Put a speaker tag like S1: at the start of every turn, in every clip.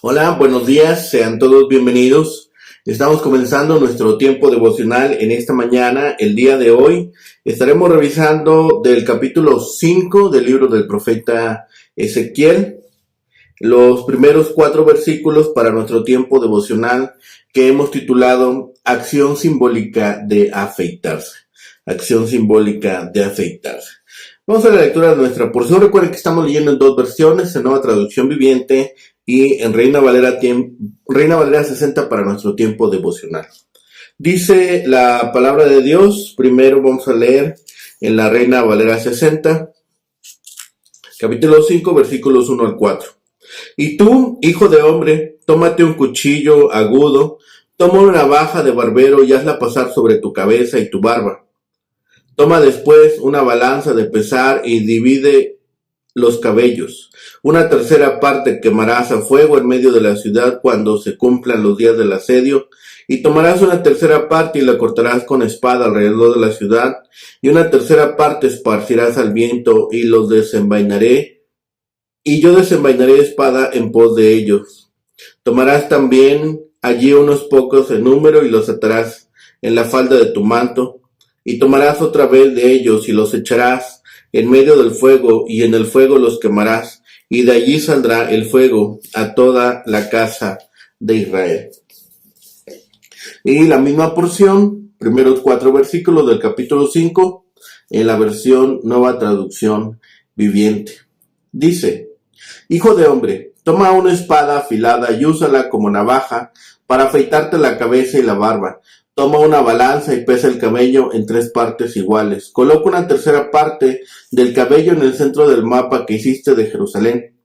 S1: Hola, buenos días, sean todos bienvenidos. Estamos comenzando nuestro tiempo devocional en esta mañana. El día de hoy estaremos revisando del capítulo 5 del libro del profeta Ezequiel, los primeros 4 versículos para nuestro tiempo devocional que hemos titulado Acción simbólica de afeitarse. Acción simbólica de afeitarse. Vamos a la lectura de nuestra porción. Recuerden que estamos leyendo en 2 versiones, en Nueva Traducción Viviente y en Reina Valera 60 para nuestro tiempo devocional. Dice la palabra de Dios. Primero vamos a leer en la Reina Valera 60, capítulo 5, versículos 1 al 4. Y tú, hijo de hombre, tómate un cuchillo agudo, toma una navaja de barbero y hazla pasar sobre tu cabeza y tu barba. Toma después una balanza de pesar y divide los cabellos. Una tercera parte quemarás a fuego en medio de la ciudad cuando se cumplan los días del asedio, y tomarás una tercera parte y la cortarás con espada alrededor de la ciudad, y una tercera parte esparcirás al viento y los desenvainaré, y yo desenvainaré espada en pos de ellos. Tomarás también allí unos pocos en número y los atarás en la falda de tu manto, y tomarás otra vez de ellos y los echarás en medio del fuego, y en el fuego los quemarás, y de allí saldrá el fuego a toda la casa de Israel. Y la misma porción, primeros 4 versículos del capítulo 5, en la versión Nueva Traducción Viviente. Dice: Hijo de hombre, toma una espada afilada y úsala como navaja para afeitarte la cabeza y la barba. Toma una balanza y pesa el cabello en 3 partes iguales. Coloca una tercera parte del cabello en el centro del mapa que hiciste de Jerusalén.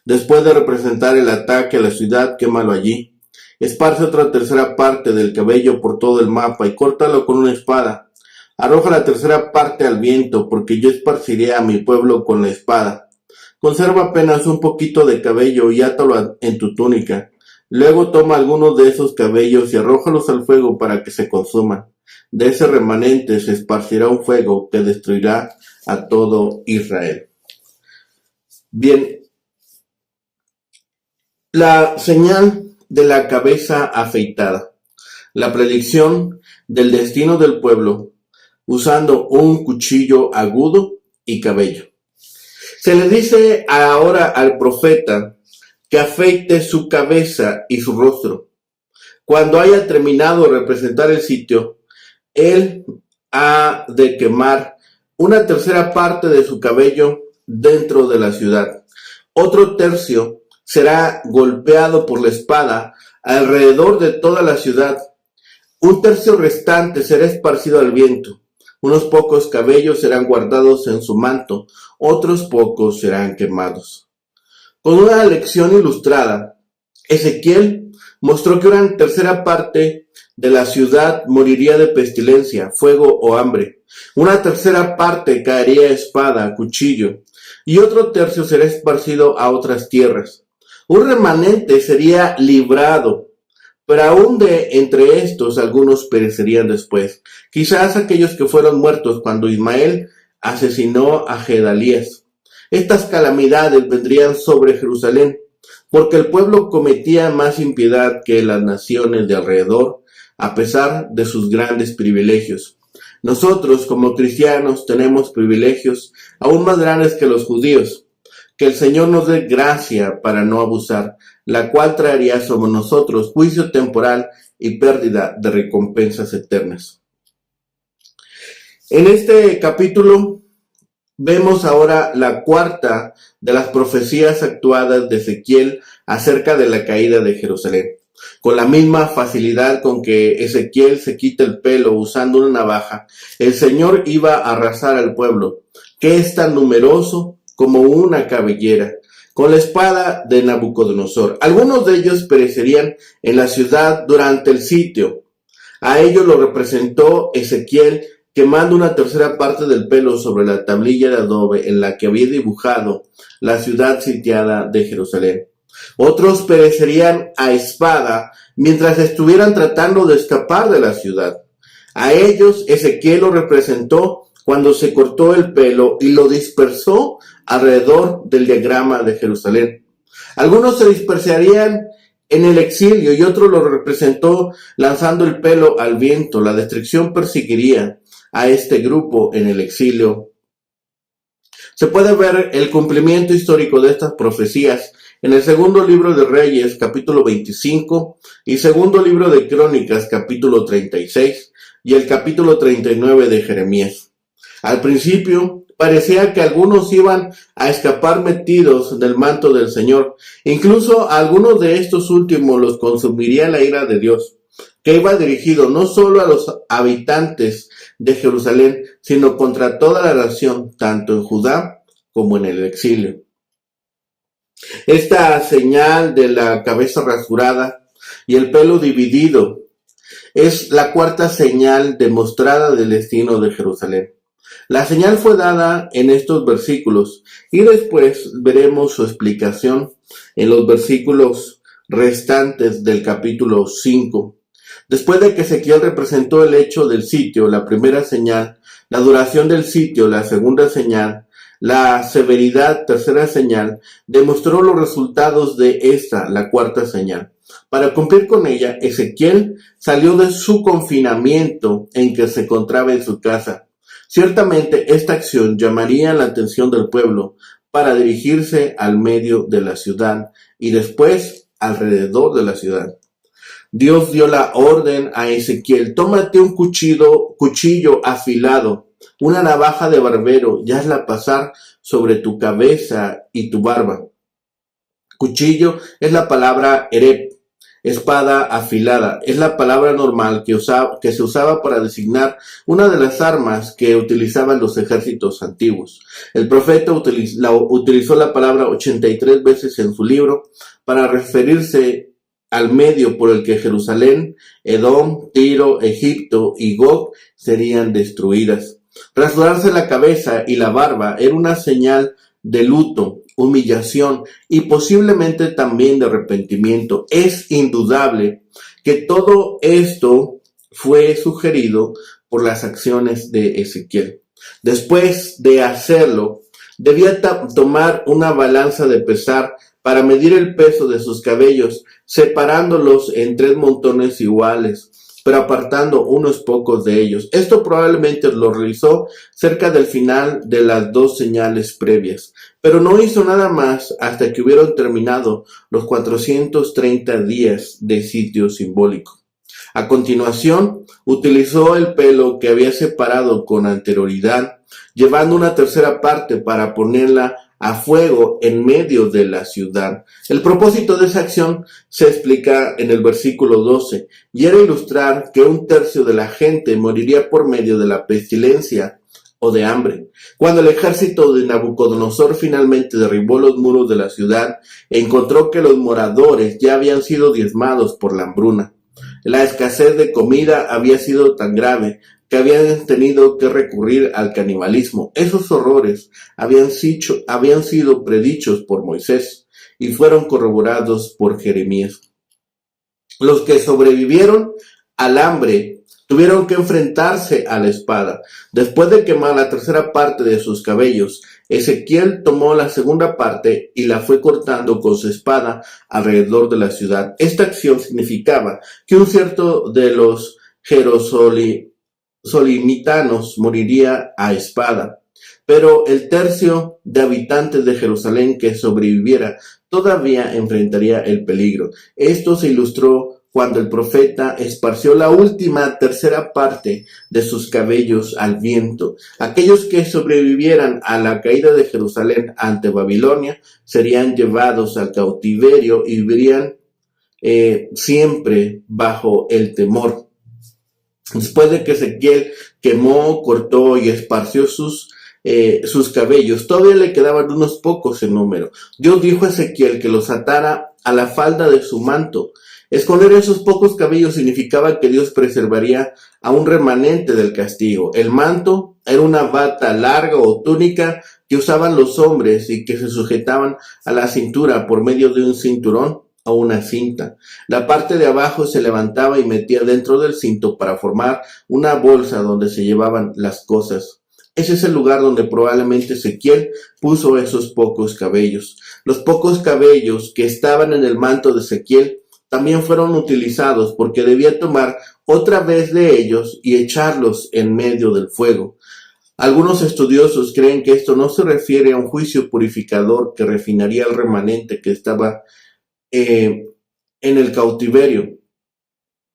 S1: Después de representar el ataque a la ciudad, quémalo allí. Esparce otra tercera parte del cabello por todo el mapa y córtalo con una espada. Arroja la tercera parte al viento, porque yo esparciré a mi pueblo con la espada. Conserva apenas un poquito de cabello y átalo en tu túnica. Luego toma algunos de esos cabellos y arrójalos al fuego para que se consuman. De ese remanente se esparcirá un fuego que destruirá a todo Israel. Bien, la señal de la cabeza afeitada, la predicción del destino del pueblo usando un cuchillo agudo y cabello. Se le dice ahora al profeta que afeite su cabeza y su rostro. Cuando haya terminado de representar el sitio, él ha de quemar una tercera parte de su cabello dentro de la ciudad. Otro tercio será golpeado por la espada alrededor de toda la ciudad. Un tercio restante será esparcido al viento. Unos pocos cabellos serán guardados en su manto, otros pocos serán quemados. Con una lección ilustrada, Ezequiel mostró que una tercera parte de la ciudad moriría de pestilencia, fuego o hambre. Una tercera parte caería a espada, cuchillo, y otro tercio será esparcido a otras tierras. Un remanente sería librado, pero aún de entre estos algunos perecerían después. Quizás aquellos que fueron muertos cuando Ismael asesinó a Gedalías. Estas calamidades vendrían sobre Jerusalén, porque el pueblo cometía más impiedad que las naciones de alrededor, a pesar de sus grandes privilegios. Nosotros, como cristianos, tenemos privilegios aún más grandes que los judíos. Que el Señor nos dé gracia para no abusar, la cual traería sobre nosotros juicio temporal y pérdida de recompensas eternas. En este capítulo vemos ahora la cuarta de las profecías actuadas de Ezequiel acerca de la caída de Jerusalén. Con la misma facilidad con que Ezequiel se quita el pelo usando una navaja, el Señor iba a arrasar al pueblo, que es tan numeroso como una cabellera, con la espada de Nabucodonosor. Algunos de ellos perecerían en la ciudad durante el sitio. A ellos lo representó Ezequiel quemando una tercera parte del pelo sobre la tablilla de adobe en la que había dibujado la ciudad sitiada de Jerusalén. Otros perecerían a espada mientras estuvieran tratando de escapar de la ciudad. A ellos Ezequiel lo representó cuando se cortó el pelo y lo dispersó alrededor del diagrama de Jerusalén. Algunos se dispersarían en el exilio, y otro lo representó lanzando el pelo al viento. La destrucción perseguiría a este grupo en el exilio. Se puede ver el cumplimiento histórico de estas profecías en el segundo libro de Reyes, capítulo 25, y segundo libro de Crónicas, capítulo 36, y el capítulo 39 de Jeremías. Al principio, parecía que algunos iban a escapar metidos del manto del Señor. Incluso a algunos de estos últimos los consumiría la ira de Dios, que iba dirigido no solo a los habitantes de Jerusalén, sino contra toda la nación, tanto en Judá como en el exilio. Esta señal de la cabeza rasurada y el pelo dividido es la cuarta señal demostrada del destino de Jerusalén. La señal fue dada en estos versículos y después veremos su explicación en los versículos restantes del capítulo 5. Después de que Ezequiel representó el hecho del sitio, la primera señal, la duración del sitio, la segunda señal, la severidad, tercera señal, demostró los resultados de esta, la cuarta señal. Para cumplir con ella, Ezequiel salió de su confinamiento en que se encontraba en su casa. Ciertamente esta acción llamaría la atención del pueblo para dirigirse al medio de la ciudad y después alrededor de la ciudad. Dios dio la orden a Ezequiel: tómate un cuchillo afilado, una navaja de barbero, y hazla pasar sobre tu cabeza y tu barba. Cuchillo es la palabra erep, espada afilada. Es la palabra normal que se usaba para designar una de las armas que utilizaban los ejércitos antiguos. El profeta utilizó la palabra 83 veces en su libro para referirse al medio por el que Jerusalén, Edom, Tiro, Egipto y Gog serían destruidas. Rasurarse la cabeza y la barba era una señal de luto, humillación y posiblemente también de arrepentimiento. Es indudable que todo esto fue sugerido por las acciones de Ezequiel. Después de hacerlo, debía tomar una balanza de pesar para medir el peso de sus cabellos, separándolos en 3 montones iguales, pero apartando unos pocos de ellos. Esto probablemente lo realizó cerca del final de las 2 señales previas, pero no hizo nada más hasta que hubieron terminado los 430 días de sitio simbólico. A continuación, utilizó el pelo que había separado con anterioridad, llevando una tercera parte para ponerla a fuego en medio de la ciudad. El propósito de esa acción se explica en el versículo 12, y era ilustrar que 1/3 de la gente moriría por medio de la pestilencia o de hambre. Cuando el ejército de Nabucodonosor finalmente derribó los muros de la ciudad, encontró que los moradores ya habían sido diezmados por la hambruna. La escasez de comida había sido tan grave que habían tenido que recurrir al canibalismo. Esos horrores habían sido predichos por Moisés y fueron corroborados por Jeremías. Los que sobrevivieron al hambre tuvieron que enfrentarse a la espada. Después de quemar la tercera parte de sus cabellos, Ezequiel tomó la segunda parte y la fue cortando con su espada alrededor de la ciudad. Esta acción significaba que un cierto de los jerosolimitanos moriría a espada, pero el tercio de habitantes de Jerusalén que sobreviviera todavía enfrentaría el peligro. Esto se ilustró cuando el profeta esparció la última tercera parte de sus cabellos al viento. Aquellos que sobrevivieran a la caída de Jerusalén ante Babilonia serían llevados al cautiverio y vivirían siempre bajo el temor. Después de que Ezequiel quemó, cortó y esparció sus cabellos, todavía le quedaban unos pocos en número. Dios dijo a Ezequiel que los atara a la falda de su manto. Esconder esos pocos cabellos significaba que Dios preservaría a un remanente del castigo. El manto era una bata larga o túnica que usaban los hombres y que se sujetaban a la cintura por medio de un cinturón o una cinta. La parte de abajo se levantaba y metía dentro del cinto para formar una bolsa donde se llevaban las cosas. Ese es el lugar donde probablemente Ezequiel puso esos pocos cabellos. Los pocos cabellos que estaban en el manto de Ezequiel también fueron utilizados porque debía tomar otra vez de ellos y echarlos en medio del fuego. Algunos estudiosos creen que esto no se refiere a un juicio purificador que refinaría al remanente que estaba en el cautiverio.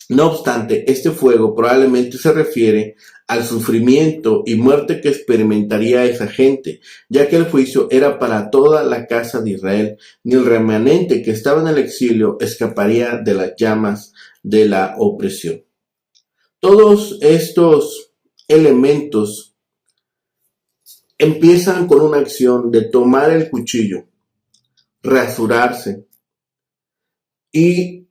S1: No obstante, este fuego probablemente se refiere al sufrimiento y muerte que experimentaría esa gente, ya que el juicio era para toda la casa de Israel. Ni el remanente que estaba en el exilio escaparía de las llamas de la opresión. Todos estos elementos empiezan con una acción de tomar el cuchillo, rasurarse, y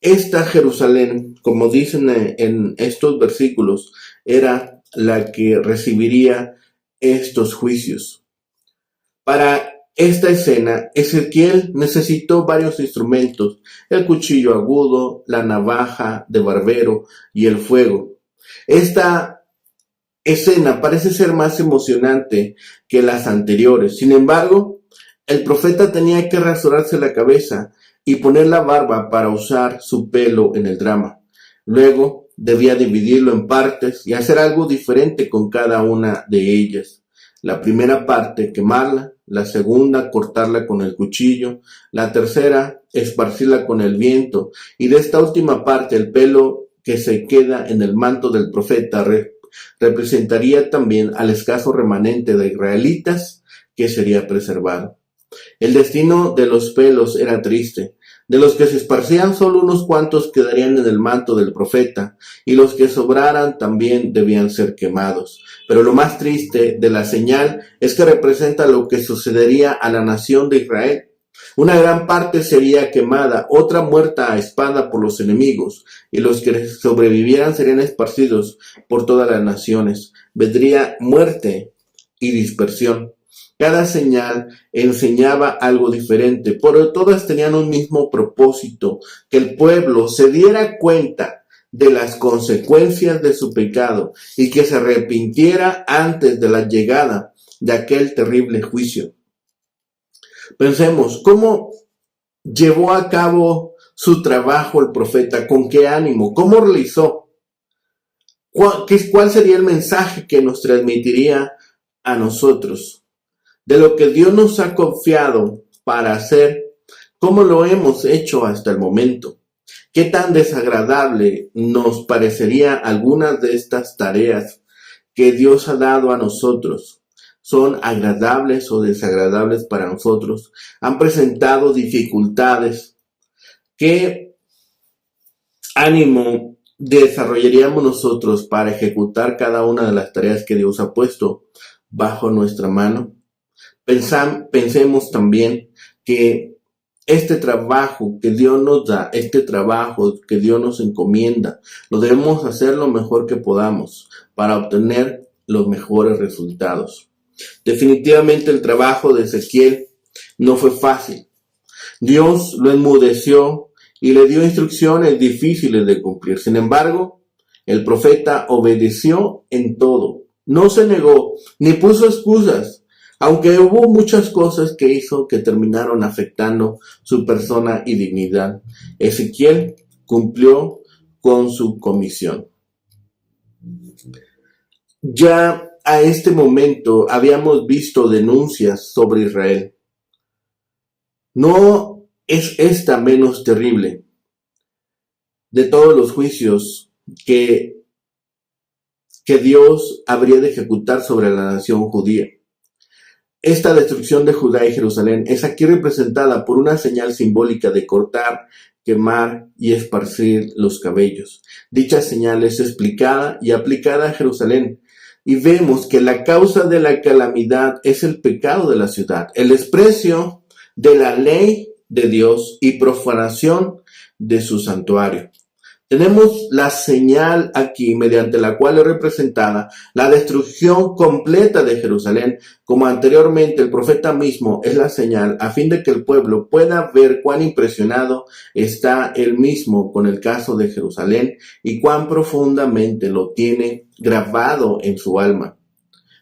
S1: esta Jerusalén, como dicen en estos versículos, era la que recibiría estos juicios. Para esta escena, Ezequiel necesitó varios instrumentos: el cuchillo agudo, la navaja de barbero y el fuego. Esta escena parece ser más emocionante que las anteriores. Sin embargo, el profeta tenía que rasurarse la cabeza y poner la barba para usar su pelo en el drama. Luego debía dividirlo en partes y hacer algo diferente con cada una de ellas. La primera parte, quemarla; la segunda, cortarla con el cuchillo; la tercera, esparcirla con el viento; y de esta última parte, el pelo que se queda en el manto del profeta representaría también al escaso remanente de israelitas que sería preservado. El destino de los pelos era triste. De los que se esparcían, solo unos cuantos quedarían en el manto del profeta, y los que sobraran también debían ser quemados. Pero lo más triste de la señal es que representa lo que sucedería a la nación de Israel. Una gran parte sería quemada, otra muerta a espada por los enemigos, y los que sobrevivieran serían esparcidos por todas las naciones. Vendría muerte y dispersión. Cada señal enseñaba algo diferente, pero todas tenían un mismo propósito: que el pueblo se diera cuenta de las consecuencias de su pecado y que se arrepintiera antes de la llegada de aquel terrible juicio. Pensemos, ¿cómo llevó a cabo su trabajo el profeta? ¿Con qué ánimo? ¿Cómo realizó? ¿Cuál sería el mensaje que nos transmitiría a nosotros? De lo que Dios nos ha confiado para hacer, ¿cómo lo hemos hecho hasta el momento? ¿Qué tan desagradable nos parecería algunas de estas tareas que Dios ha dado a nosotros? ¿Son agradables o desagradables para nosotros? ¿Han presentado dificultades? ¿Qué ánimo desarrollaríamos nosotros para ejecutar cada una de las tareas que Dios ha puesto bajo nuestra mano? Pensemos también que este trabajo que Dios nos da, este trabajo que Dios nos encomienda, lo debemos hacer lo mejor que podamos para obtener los mejores resultados. Definitivamente el trabajo de Ezequiel no fue fácil. Dios lo enmudeció y le dio instrucciones difíciles de cumplir. Sin embargo, el profeta obedeció en todo. No se negó ni puso excusas, aunque hubo muchas cosas que hizo que terminaron afectando su persona y dignidad. Ezequiel cumplió con su comisión. Ya a este momento habíamos visto denuncias sobre Israel. No es esta menos terrible de todos los juicios que Dios habría de ejecutar sobre la nación judía. Esta destrucción de Judá y Jerusalén es aquí representada por una señal simbólica de cortar, quemar y esparcir los cabellos. Dicha señal es explicada y aplicada a Jerusalén, y vemos que la causa de la calamidad es el pecado de la ciudad, el desprecio de la ley de Dios y profanación de su santuario. Tenemos la señal aquí mediante la cual es representada la destrucción completa de Jerusalén, como anteriormente el profeta mismo es la señal, a fin de que el pueblo pueda ver cuán impresionado está él mismo con el caso de Jerusalén y cuán profundamente lo tiene grabado en su alma.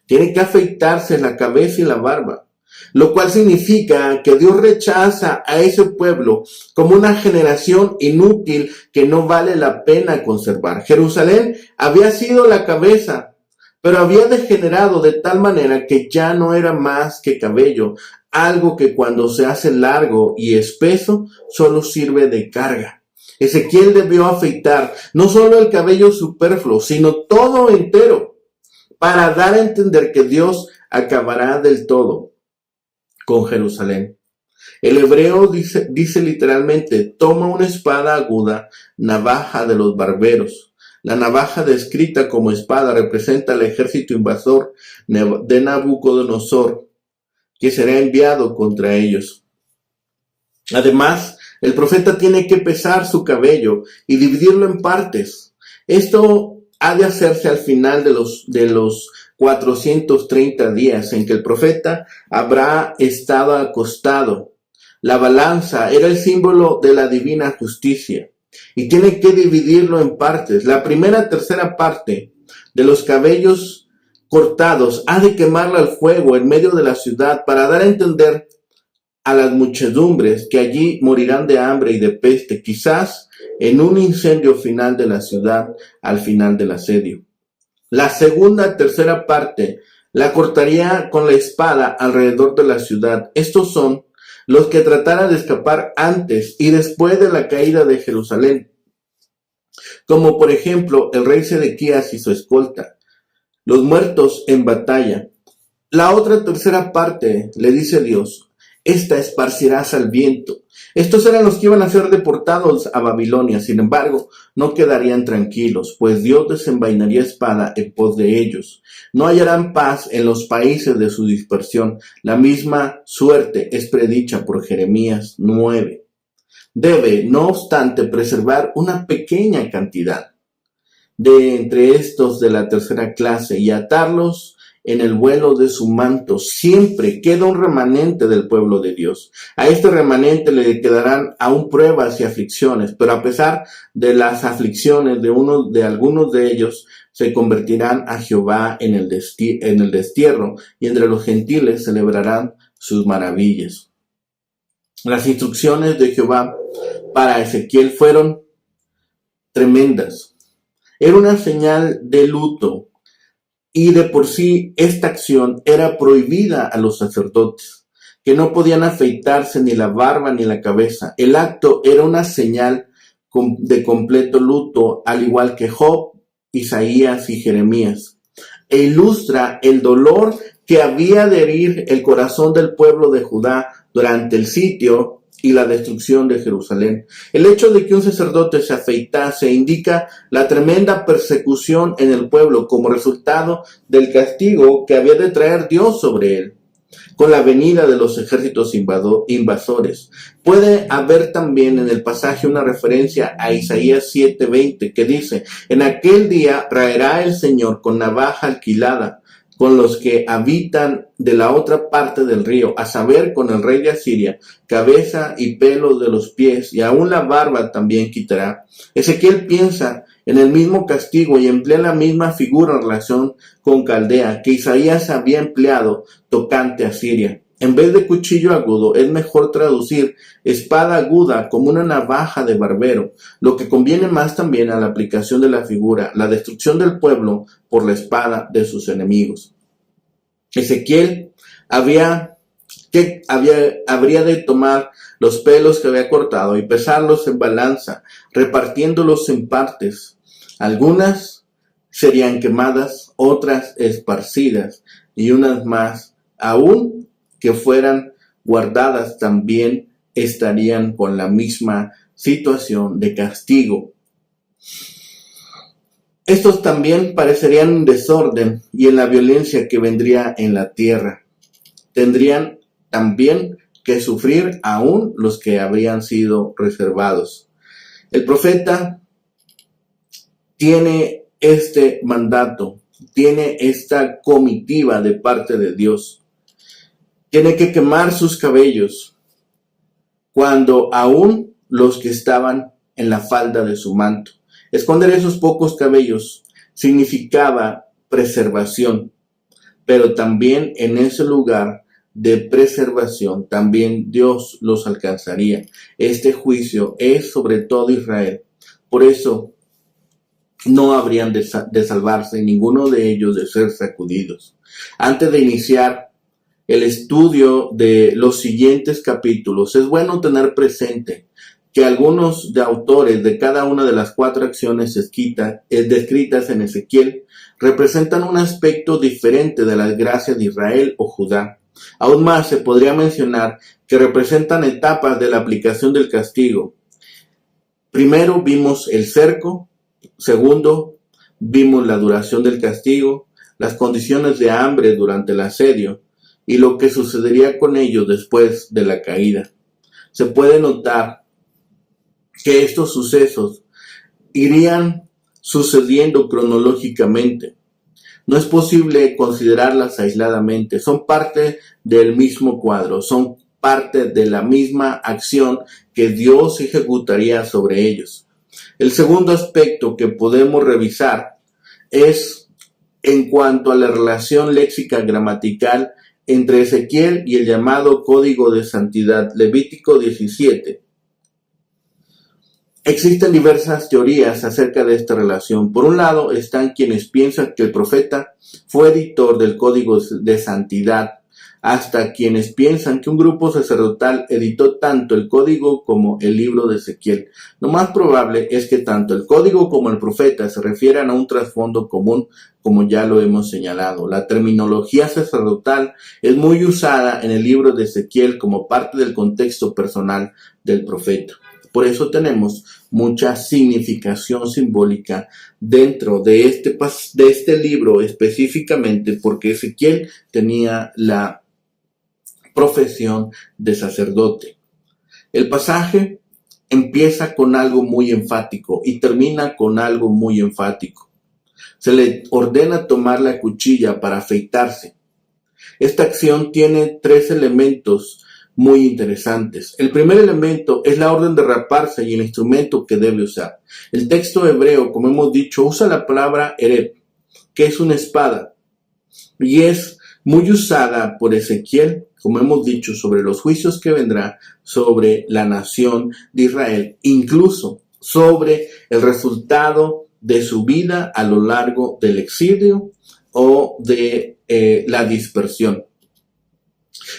S1: Tiene que afeitarse la cabeza y la barba. lo cual significa que Dios rechaza a ese pueblo como una generación inútil que no vale la pena conservar. Jerusalén había sido la cabeza, pero había degenerado de tal manera que ya no era más que cabello, algo que cuando se hace largo y espeso solo sirve de carga. Ezequiel debió afeitar no solo el cabello superfluo, sino todo entero, para dar a entender que Dios acabará del todo con Jerusalén. El hebreo dice literalmente, toma una espada aguda, navaja de los barberos. La navaja descrita como espada representa al ejército invasor de Nabucodonosor, que será enviado contra ellos. Además, el profeta tiene que pesar su cabello y dividirlo en partes. Esto ha de hacerse al final de los 430 días en que el profeta habrá estado acostado. La balanza era el símbolo de la divina justicia y tiene que dividirlo en partes. La primera tercera parte de los cabellos cortados ha de quemarla al fuego en medio de la ciudad para dar a entender a las muchedumbres que allí morirán de hambre y de peste, quizás en un incendio final de la ciudad al final del asedio. La segunda tercera parte la cortaría con la espada alrededor de la ciudad. Estos son los que trataran de escapar antes y después de la caída de Jerusalén, como por ejemplo el rey Sedequías y su escolta, los muertos en batalla. La otra tercera parte, le dice Dios, esta esparcirás al viento. Estos eran los que iban a ser deportados a Babilonia. Sin embargo, no quedarían tranquilos, pues Dios desenvainaría espada en pos de ellos. No hallarán paz en los países de su dispersión. La misma suerte es predicha por Jeremías 9. Debe, no obstante, preservar una pequeña cantidad de entre estos de la tercera clase y atarlos en el vuelo de su manto. Siempre queda un remanente del pueblo de Dios. A este remanente le quedarán aún pruebas y aflicciones, pero a pesar de las aflicciones de algunos de ellos, se convertirán a Jehová en el destierro, y entre los gentiles celebrarán sus maravillas. Las instrucciones de Jehová para Ezequiel fueron tremendas. Era una señal de luto. Y de por sí esta acción era prohibida a los sacerdotes, que no podían afeitarse ni la barba ni la cabeza. El acto era una señal de completo luto, al igual que Job, Isaías y Jeremías, e ilustra el dolor que había de herir el corazón del pueblo de Judá durante el sitio y la destrucción de Jerusalén. El hecho de que un sacerdote se afeitase indica la tremenda persecución en el pueblo como resultado del castigo que había de traer Dios sobre él con la venida de los ejércitos invasores. Puede haber también en el pasaje una referencia a Isaías 7:20 que dice, en aquel día raerá el Señor con navaja alquilada con los que habitan de la otra parte del río, a saber, con el rey de Asiria, cabeza y pelos de los pies, y aún la barba también quitará. Ezequiel piensa en el mismo castigo y emplea la misma figura en relación con Caldea que Isaías había empleado tocante a Siria. En vez de cuchillo agudo, es mejor traducir espada aguda como una navaja de barbero, lo que conviene más también a la aplicación de la figura, la destrucción del pueblo por la espada de sus enemigos. Ezequiel habría de tomar los pelos que había cortado y pesarlos en balanza, repartiéndolos en partes. Algunas serían quemadas, otras esparcidas, y unas más aún que fueran guardadas también estarían con la misma situación de castigo. Estos también parecerían un desorden y en la violencia que vendría en la tierra. Tendrían también que sufrir aún los que habrían sido reservados. El profeta tiene este mandato, tiene esta comitiva de parte de Dios. Tiene que quemar sus cabellos cuando aún los que estaban en la falda de su manto. Esconder esos pocos cabellos significaba preservación, pero también en ese lugar de preservación, también Dios los alcanzaría. Este juicio es sobre todo Israel. Por eso no habrían de salvarse ninguno de ellos de ser sacudidos. Antes de iniciar el estudio de los siguientes capítulos, es bueno tener presente que algunos de autores de cada una de las 4 acciones descritas en Ezequiel representan un aspecto diferente de las gracias de Israel o Judá. Aún más se podría mencionar que representan etapas de la aplicación del castigo. Primero vimos el cerco, segundo vimos la duración del castigo, las condiciones de hambre durante el asedio y lo que sucedería con ellos después de la caída. Se puede notar que estos sucesos irían sucediendo cronológicamente. No es posible considerarlas aisladamente, son parte del mismo cuadro, son parte de la misma acción que Dios ejecutaría sobre ellos. El segundo aspecto que podemos revisar es en cuanto a la relación léxica gramatical entre Ezequiel y el llamado Código de Santidad, Levítico 17. Existen diversas teorías acerca de esta relación. Por un lado están quienes piensan que el profeta fue editor del Código de Santidad, hasta quienes piensan que un grupo sacerdotal editó tanto el Código como el libro de Ezequiel. Lo más probable es que tanto el Código como el profeta se refieran a un trasfondo común, como ya lo hemos señalado. La terminología sacerdotal es muy usada en el libro de Ezequiel como parte del contexto personal del profeta. Por eso tenemos mucha significación simbólica dentro de este libro, específicamente porque Ezequiel tenía la profesión de sacerdote. El pasaje empieza con algo muy enfático y termina con algo muy enfático. Se le ordena tomar la cuchilla para afeitarse. Esta acción tiene 3 elementos muy interesantes. El primer elemento es la orden de raparse y el instrumento que debe usar. El texto hebreo, como hemos dicho, usa la palabra ereb, que es una espada, y es muy usada por Ezequiel, como hemos dicho, sobre los juicios que vendrá sobre la nación de Israel, incluso sobre el resultado de su vida a lo largo del exilio o de la dispersión.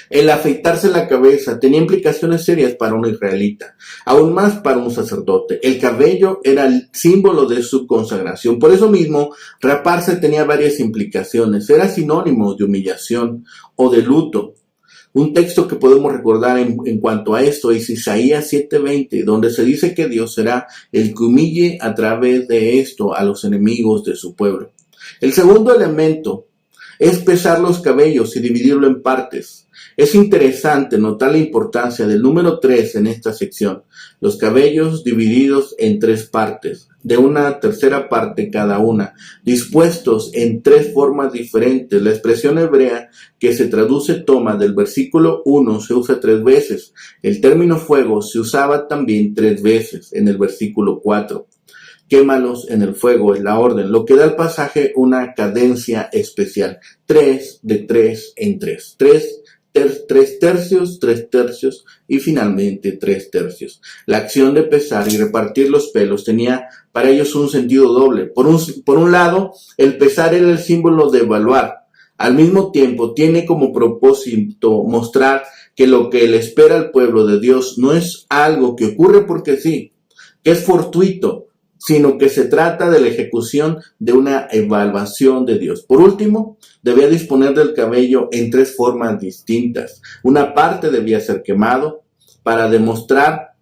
S1: El afeitarse la cabeza tenía implicaciones serias para un israelita, aún más para un sacerdote. El cabello era el símbolo de su consagración. Por eso mismo, raparse tenía varias implicaciones. Era sinónimo de humillación o de luto. Un texto que podemos recordar en cuanto a esto es Isaías 7:20, donde se dice que Dios será el que humille a través de esto a los enemigos de su pueblo. El segundo elemento es pesar los cabellos y dividirlo en partes. Es interesante notar la importancia del número 3 en esta sección. Los cabellos divididos en 3 partes, de una tercera parte cada una, dispuestos en 3 formas diferentes. La expresión hebrea que se traduce toma del versículo 1 se usa 3 veces. El término fuego se usaba también 3 veces en el versículo 4. Quémalos en el fuego es la orden, lo que da al pasaje una cadencia especial. 3 de 3 en 3. 3 tercios y finalmente 3 tercios. La acción de pesar y repartir los pelos tenía para ellos un sentido doble. Por un lado, el pesar era el símbolo de evaluar. Al mismo tiempo, tiene como propósito mostrar que lo que le espera al pueblo de Dios no es algo que ocurre porque sí, que es fortuito, sino que se trata de la ejecución de una evaluación de Dios. Por último, debía disponer del cabello en 3 formas distintas. Una parte debía ser quemado para demostrar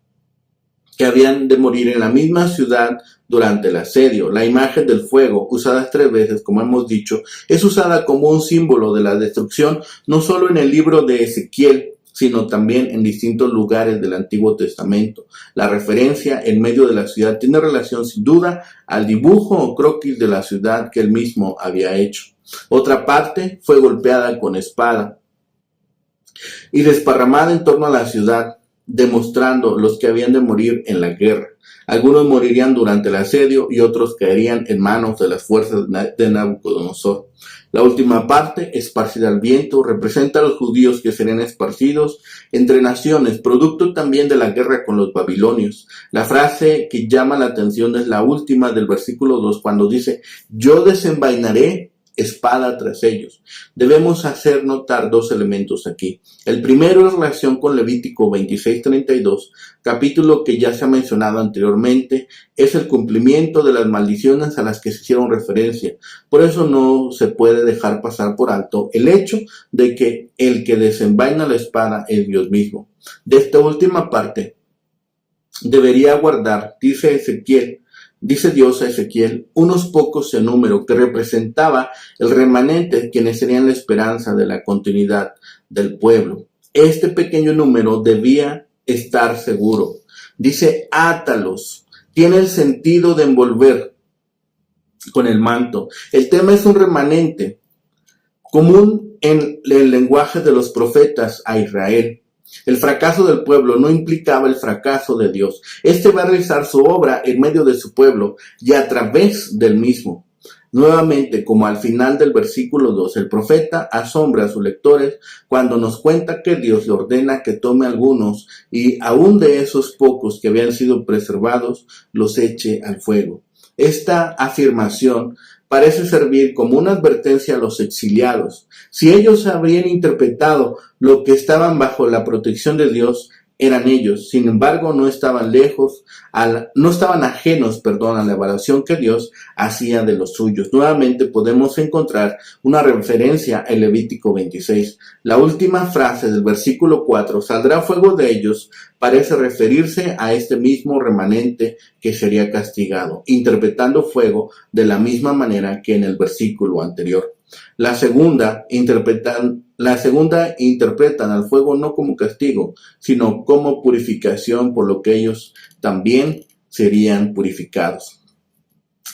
S1: que habían de morir en la misma ciudad durante el asedio. La imagen del fuego, usada 3 veces, como hemos dicho, es usada como un símbolo de la destrucción, no solo en el libro de Ezequiel, sino también en distintos lugares del Antiguo Testamento. La referencia en medio de la ciudad tiene relación sin duda al dibujo o croquis de la ciudad que él mismo había hecho. Otra parte fue golpeada con espada y desparramada en torno a la ciudad. demostrando los que habían de morir en la guerra. Algunos morirían durante el asedio y otros caerían en manos de las fuerzas de Nabucodonosor. La última parte, esparcida al viento, representa a los judíos que serían esparcidos entre naciones, producto también de la guerra con los babilonios. La frase que llama la atención es la última del versículo 2, cuando dice: yo desenvainaré espada tras ellos. Debemos hacer notar dos elementos aquí. El primero es relación con Levítico 26:32, capítulo que ya se ha mencionado anteriormente. Es el cumplimiento de las maldiciones a las que se hicieron referencia. Por eso no se puede dejar pasar por alto el hecho de que el que desenvaina la espada es Dios mismo. De esta última parte debería guardar, dice Dios a Ezequiel, unos pocos en número, que representaba el remanente, quienes serían la esperanza de la continuidad del pueblo. Este pequeño número debía estar seguro. Dice: átalos. Tiene el sentido de envolver con el manto. El tema es un remanente común en el lenguaje de los profetas a Israel. El fracaso del pueblo no implicaba el fracaso de Dios. Este va a realizar su obra en medio de su pueblo y a través del mismo. Nuevamente, como al final del versículo 2, el profeta asombra a sus lectores cuando nos cuenta que Dios le ordena que tome algunos y aún de esos pocos que habían sido preservados, los eche al fuego. Esta afirmación parece servir como una advertencia a los exiliados. Si ellos habrían interpretado lo que estaban bajo la protección de Dios, eran ellos. Sin embargo, no estaban ajenos a la evaluación que Dios hacía de los suyos. Nuevamente podemos encontrar una referencia en Levítico 26. La última frase del versículo 4, saldrá fuego de ellos, parece referirse a este mismo remanente que sería castigado, interpretando fuego de la misma manera que en el versículo anterior. La segunda interpretan al fuego no como castigo, sino como purificación, por lo que ellos también serían purificados.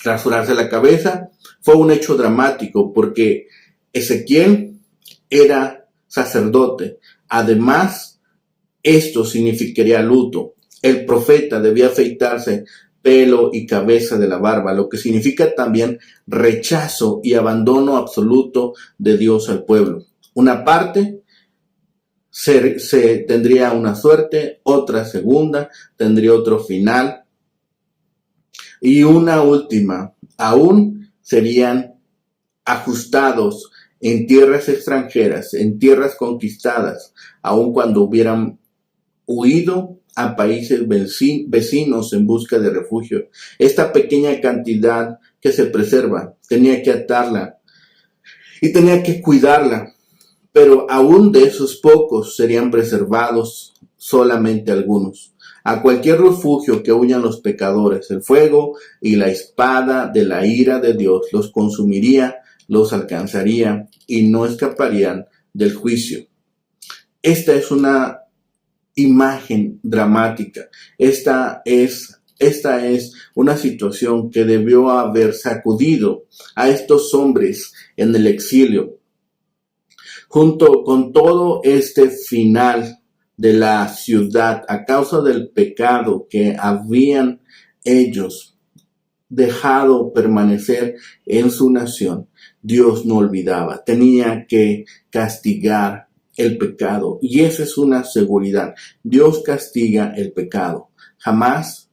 S1: Rasurarse la cabeza fue un hecho dramático porque Ezequiel era sacerdote. Además, esto significaría luto. El profeta debía afeitarse pelo y cabeza de la barba, lo que significa también rechazo y abandono absoluto de Dios al pueblo. Una parte se tendría una suerte, otra segunda, tendría otro final, y una última, aún serían ajustados en tierras extranjeras, en tierras conquistadas, aun cuando hubieran huido a países vecinos en busca de refugio. Esta pequeña cantidad que se preserva, tenía que atarla y tenía que cuidarla, pero aún de esos pocos serían preservados solamente algunos. A cualquier refugio que huyan los pecadores, el fuego y la espada de la ira de Dios los consumiría, los alcanzaría y no escaparían del juicio. Esta es una imagen dramática. Esta es una situación que debió haber sacudido a estos hombres en el exilio. Junto con todo este final de la ciudad a causa del pecado que habían ellos dejado permanecer en su nación, Dios no olvidaba. Tenía que castigar el pecado, y esa es una seguridad. Dios castiga el pecado. Jamás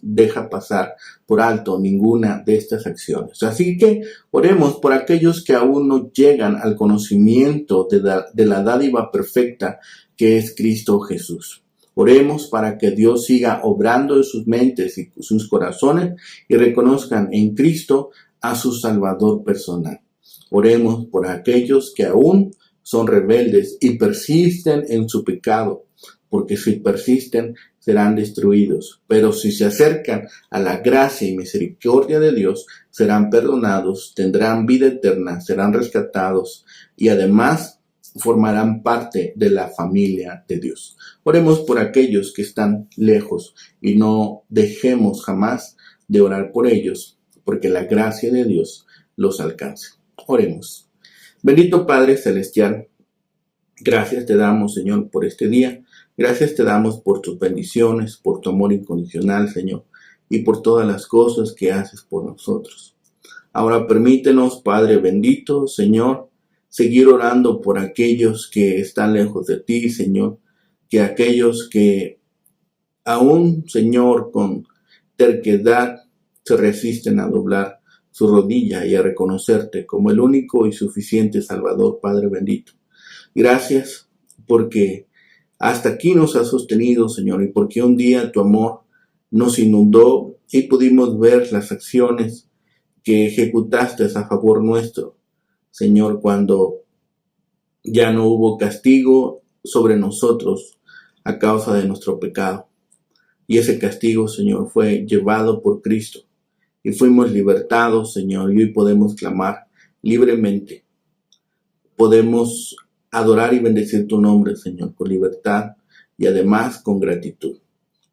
S1: deja pasar por alto ninguna de estas acciones. Así que oremos por aquellos que aún no llegan al conocimiento de la dádiva perfecta que es Cristo Jesús. Oremos para que Dios siga obrando en sus mentes y sus corazones y reconozcan en Cristo a su Salvador personal. Oremos por aquellos que aún son rebeldes y persisten en su pecado, porque si persisten serán destruidos, pero si se acercan a la gracia y misericordia de Dios, serán perdonados, tendrán vida eterna, serán rescatados y además formarán parte de la familia de Dios. Oremos por aquellos que están lejos y no dejemos jamás de orar por ellos, porque la gracia de Dios los alcance. Oremos. Bendito Padre Celestial, gracias te damos, Señor, por este día. Gracias te damos por tus bendiciones, por tu amor incondicional, Señor, y por todas las cosas que haces por nosotros. Ahora permítenos, Padre bendito, Señor, seguir orando por aquellos que están lejos de ti, Señor, que aquellos que aún, Señor, con terquedad se resisten a doblar su rodilla y a reconocerte como el único y suficiente Salvador, Padre bendito. Gracias porque hasta aquí nos has sostenido, Señor, y porque un día tu amor nos inundó y pudimos ver las acciones que ejecutaste a favor nuestro, Señor, cuando ya no hubo castigo sobre nosotros a causa de nuestro pecado. Y ese castigo, Señor, fue llevado por Cristo. Y fuimos libertados, Señor, y hoy podemos clamar libremente. Podemos adorar y bendecir tu nombre, Señor, con libertad y además con gratitud.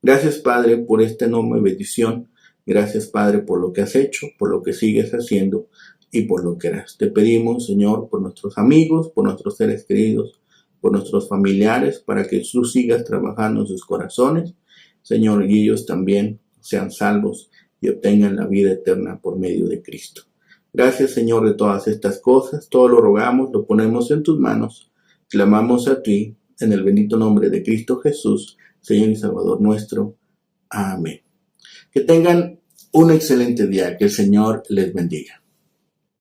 S1: Gracias, Padre, por esta enorme bendición. Gracias, Padre, por lo que has hecho, por lo que sigues haciendo y por lo que harás. Te pedimos, Señor, por nuestros amigos, por nuestros seres queridos, por nuestros familiares, para que tú sigas trabajando en sus corazones, Señor, y ellos también sean salvos y obtengan la vida eterna por medio de Cristo. Gracias, Señor, de todas estas cosas. Todo lo rogamos, lo ponemos en tus manos. Clamamos a ti, en el bendito nombre de Cristo Jesús, Señor y Salvador nuestro. Amén. Que tengan un excelente día. Que el Señor les bendiga.